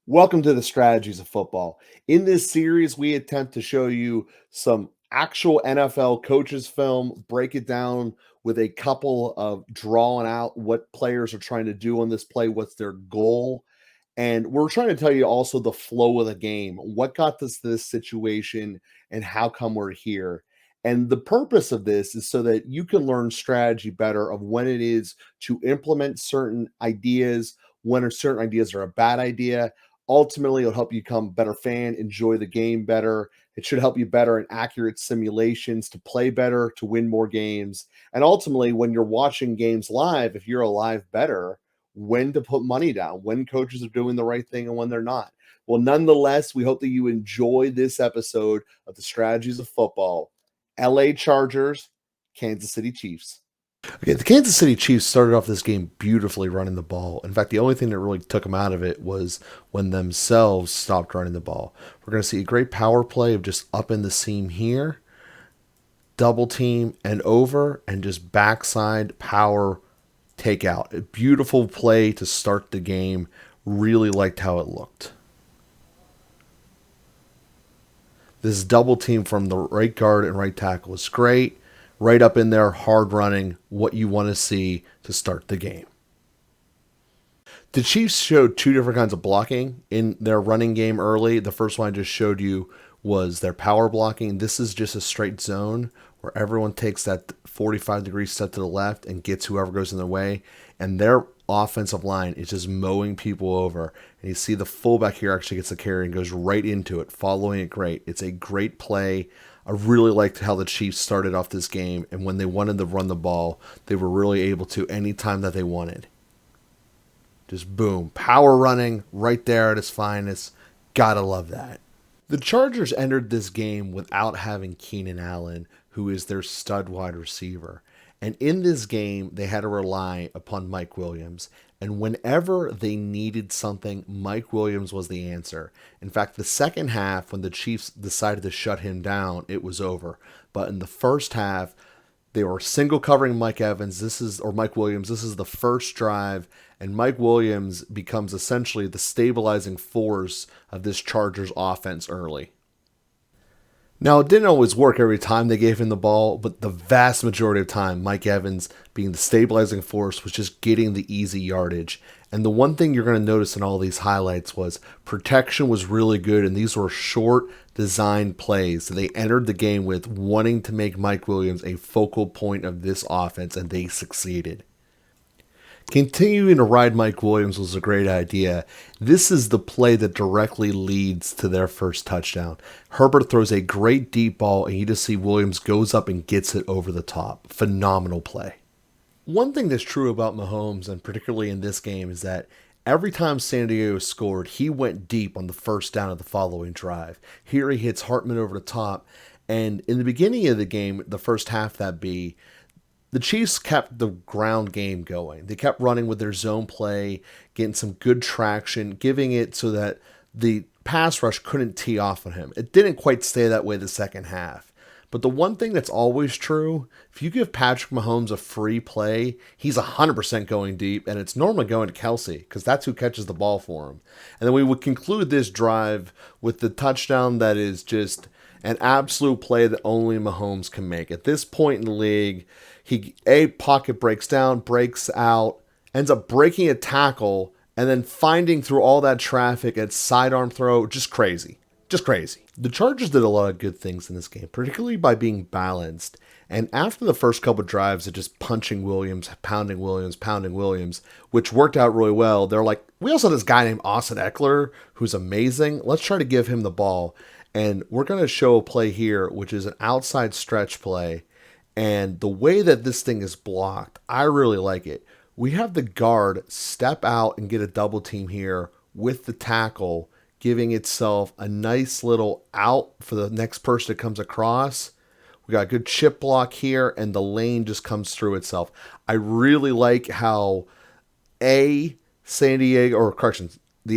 Welcome to the Strategies of Football. In this series, we attempt to show you some actual NFL coaches' film, break it down with a couple of drawing out what players are trying to do on this play, what's their goal. And we're trying to tell you also the flow of the game, what got us to this situation, and how come we're here. And the purpose of this is so that you can learn strategy better of when it is to implement certain ideas, when certain ideas are a bad idea. Ultimately, it'll help you become a better fan, enjoy the game better. It should help you better in accurate simulations to play better, to win more games. And ultimately, when you're watching games live, if you're a live bettor, when to put money down, when coaches are doing the right thing and when they're not. Well, nonetheless, we hope that you enjoy this episode of the Strategies of Football. LA Chargers, Kansas City Chiefs. Okay, the Kansas City Chiefs started off this game beautifully running the ball. In fact, the only thing that really took them out of it was when themselves stopped running the ball. We're going to see a great power play of just up in the seam here, double team and over, and just backside power takeout. A beautiful play to start the game. Really liked how it looked. This double team from the right guard and right tackle was great. Right up in there, hard running, what you want to see to start the game. The Chiefs showed two different kinds of blocking in their running game early. The first one I just showed you was their power blocking. This is just a straight zone where everyone takes that 45-degree step to the left and gets whoever goes in their way. And their offensive line is just mowing people over. And you see the fullback here actually gets the carry and goes right into it, following it great. It's a great play. I really liked how the Chiefs started off this game, and when they wanted to run the ball, they were really able to anytime that they wanted. Just boom. Power running right there at its finest. Gotta love that. The Chargers entered this game without having Keenan Allen, who is their stud wide receiver. And in this game, they had to rely upon Mike Williams. And whenever they needed something, Mike Williams was the answer. In fact, the second half, when the Chiefs decided to shut him down, it was over. But in the first half, they were single covering Mike Williams. This is the first drive, and Mike Williams becomes essentially the stabilizing force of this Chargers offense early. Now, it didn't always work every time they gave him the ball, but the vast majority of time, Mike Evans, being the stabilizing force, was just getting the easy yardage. And the one thing you're going to notice in all these highlights was protection was really good, and these were short, designed plays. So they entered the game with wanting to make Mike Williams a focal point of this offense, and they succeeded. Continuing to ride Mike Williams was a great idea. This is the play that directly leads to their first touchdown. Herbert throws a great deep ball, and you just see Williams goes up and gets it over the top. Phenomenal play. One thing that's true about Mahomes, and particularly in this game, is that every time San Diego scored, he went deep on the first down of the following drive. Here he hits Hartman over the top, and in the beginning of the game, the first half the Chiefs kept the ground game going. They kept running with their zone play, getting some good traction, giving it so that the pass rush couldn't tee off on him. It didn't quite stay that way the second half. But the one thing that's always true, if you give Patrick Mahomes a free play, he's 100% going deep, and it's normally going to Kelce because that's who catches the ball for him. And then we would conclude this drive with the touchdown that is just an absolute play that only Mahomes can make. At this point in the league, pocket breaks down, breaks out, ends up breaking a tackle, and then finding through all that traffic at sidearm throw. Just crazy. Just crazy. The Chargers did a lot of good things in this game, particularly by being balanced. And after the first couple of drives of just punching Williams, pounding Williams, which worked out really well, they're like, we also have this guy named Austin Eckler who's amazing. Let's try to give him the ball. And we're going to show a play here, which is an outside stretch play. And the way that this thing is blocked, I really like it. We have the guard step out and get a double team here with the tackle, giving itself a nice little out for the next person that comes across. We got a good chip block here, and the lane just comes through itself. I really like how the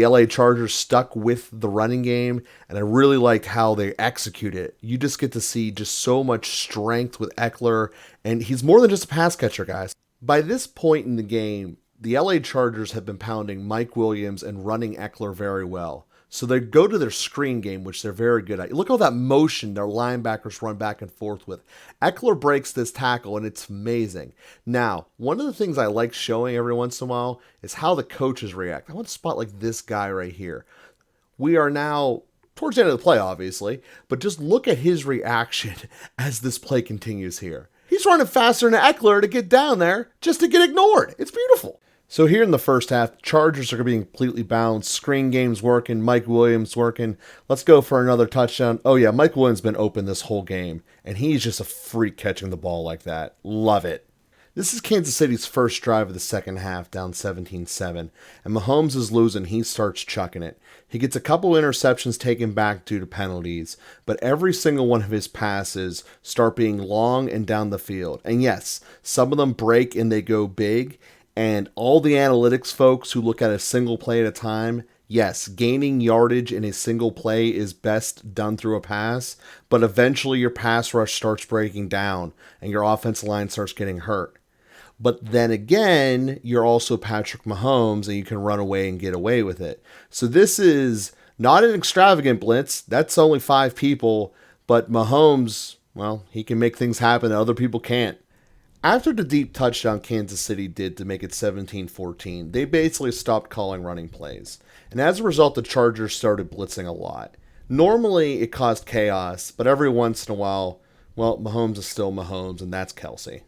LA Chargers stuck with the running game, and I really liked how they execute it. You just get to see just so much strength with Eckler, and he's more than just a pass catcher, guys. By this point in the game, the LA Chargers have been pounding Mike Williams and running Eckler very well. So they go to their screen game, which they're very good at. Look at all that motion their linebackers run back and forth with. Eckler breaks this tackle, and it's amazing. Now, one of the things I like showing every once in a while is how the coaches react. I want to spot like this guy right here. We are now towards the end of the play, obviously, but just look at his reaction as this play continues here. He's running faster than Eckler to get down there just to get ignored. It's beautiful. So here in the first half, Chargers are going to be completely balanced. Screen game's working. Mike Williams working. Let's go for another touchdown. Oh, yeah, Mike Williams has been open this whole game, and he's just a freak catching the ball like that. Love it. This is Kansas City's first drive of the second half, down 17-7, and Mahomes is losing. He starts chucking it. He gets a couple interceptions taken back due to penalties, but every single one of his passes start being long and down the field. And yes, some of them break and they go big, and all the analytics folks who look at a single play at a time, yes, gaining yardage in a single play is best done through a pass, but eventually your pass rush starts breaking down and your offensive line starts getting hurt. But then again, you're also Patrick Mahomes and you can run away and get away with it. So this is not an extravagant blitz. That's only 5 people. But Mahomes, well, he can make things happen that other people can't. After the deep touchdown Kansas City did to make it 17-14, they basically stopped calling running plays. And as a result, the Chargers started blitzing a lot. Normally, it caused chaos, but every once in a while, well, Mahomes is still Mahomes, and that's Kelce.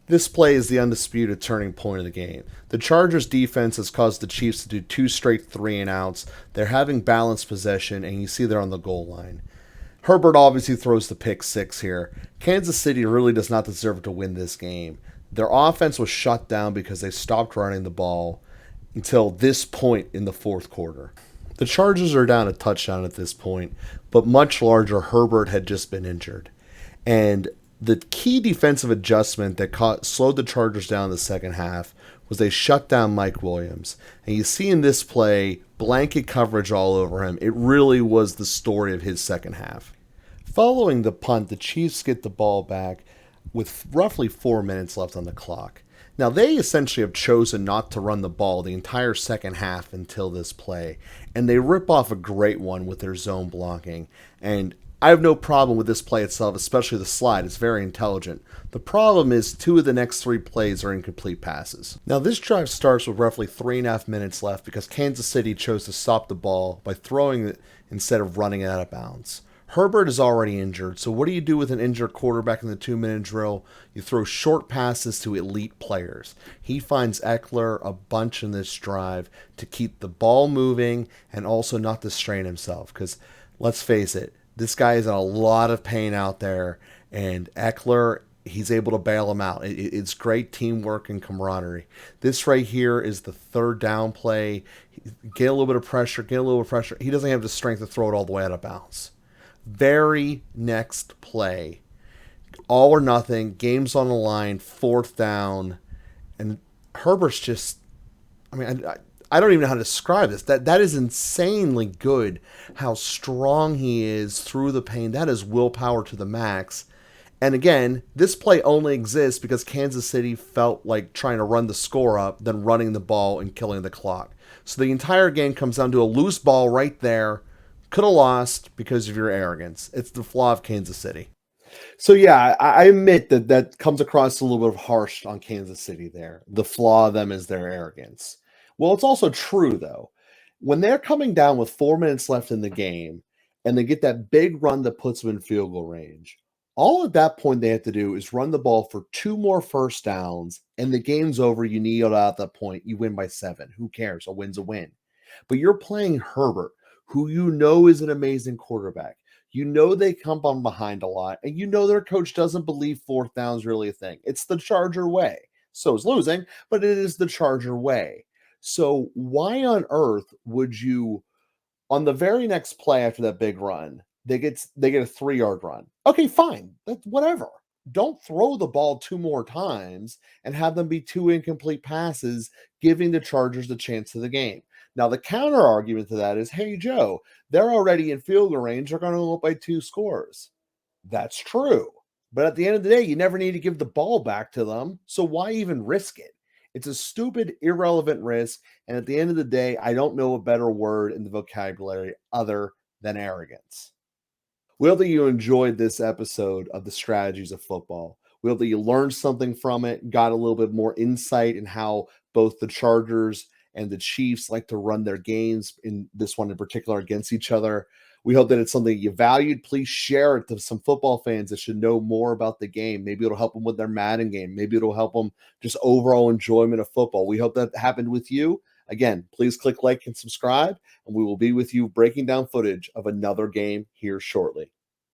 This play is the undisputed turning point of the game. The Chargers defense has caused the Chiefs to do 2 straight 3-and-outs. They're having balanced possession, and you see they're on the goal line. Herbert obviously throws the pick 6 here. Kansas City really does not deserve to win this game. Their offense was shut down because they stopped running the ball until this point in the fourth quarter. The Chargers are down a touchdown at this point, but much larger, Herbert had just been injured. And the key defensive adjustment that slowed the Chargers down in the second half was they shut down Mike Williams. And you see in this play, blanket coverage all over him. It really was the story of his second half. Following the punt, the Chiefs get the ball back with roughly 4 minutes left on the clock. Now, they essentially have chosen not to run the ball the entire second half until this play. And they rip off a great one with their zone blocking. And I have no problem with this play itself, especially the slide. It's very intelligent. The problem is 2 of the next 3 plays are incomplete passes. Now, this drive starts with roughly 3.5 minutes left because Kansas City chose to stop the ball by throwing it instead of running it out of bounds. Herbert is already injured, so what do you do with an injured quarterback in the 2-minute drill? You throw short passes to elite players. He finds Eckler a bunch in this drive to keep the ball moving and also not to strain himself because, let's face it, this guy is in a lot of pain out there, and Eckler, he's able to bail him out. It's great teamwork and camaraderie. This right here is the third down play. Get a little bit of pressure, He doesn't have the strength to throw it all the way out of bounds. Very next play, all or nothing, game's on the line, 4th down, and Herbert's just, I don't even know how to describe this. That is insanely good, how strong he is through the pain. That is willpower to the max. And again, this play only exists because Kansas City felt like trying to run the score up than running the ball and killing the clock. So the entire game comes down to a loose ball right there. Could have lost because of your arrogance. It's the flaw of Kansas City. So yeah, I admit that comes across a little bit of harsh on Kansas City there. The flaw of them is their arrogance. Well, it's also true, though. When they're coming down with 4 minutes left in the game and they get that big run that puts them in field goal range, all at that point they have to do is run the ball for 2 more first downs, and the game's over. You kneel out at that point. You win by 7. Who cares? A win's a win. But you're playing Herbert, who you know is an amazing quarterback. You know they come on behind a lot, and you know their coach doesn't believe 4th down is really a thing. It's the Charger way. So is losing, but it is the Charger way. So why on earth would you, on the very next play after that big run, they get a 3-yard run? Okay, fine. That's whatever. Don't throw the ball 2 more times and have them be 2 incomplete passes, giving the Chargers the chance of the game. Now, the counter argument to that is, hey, Joe, they're already in field goal range. They're going to up by 2 scores. That's true. But at the end of the day, you never need to give the ball back to them. So why even risk it? It's a stupid, irrelevant risk. And at the end of the day, I don't know a better word in the vocabulary other than arrogance. We hope that you enjoyed this episode of the strategies of football. We hope that you learned something from it, got a little bit more insight in how both the Chargers and the Chiefs like to run their games, in this one in particular, against each other. We hope that it's something you valued. Please share it to some football fans that should know more about the game. Maybe it'll help them with their Madden game. Maybe it'll help them just overall enjoyment of football. We hope that happened with you. Again, please click like and subscribe, and we will be with you breaking down footage of another game here shortly.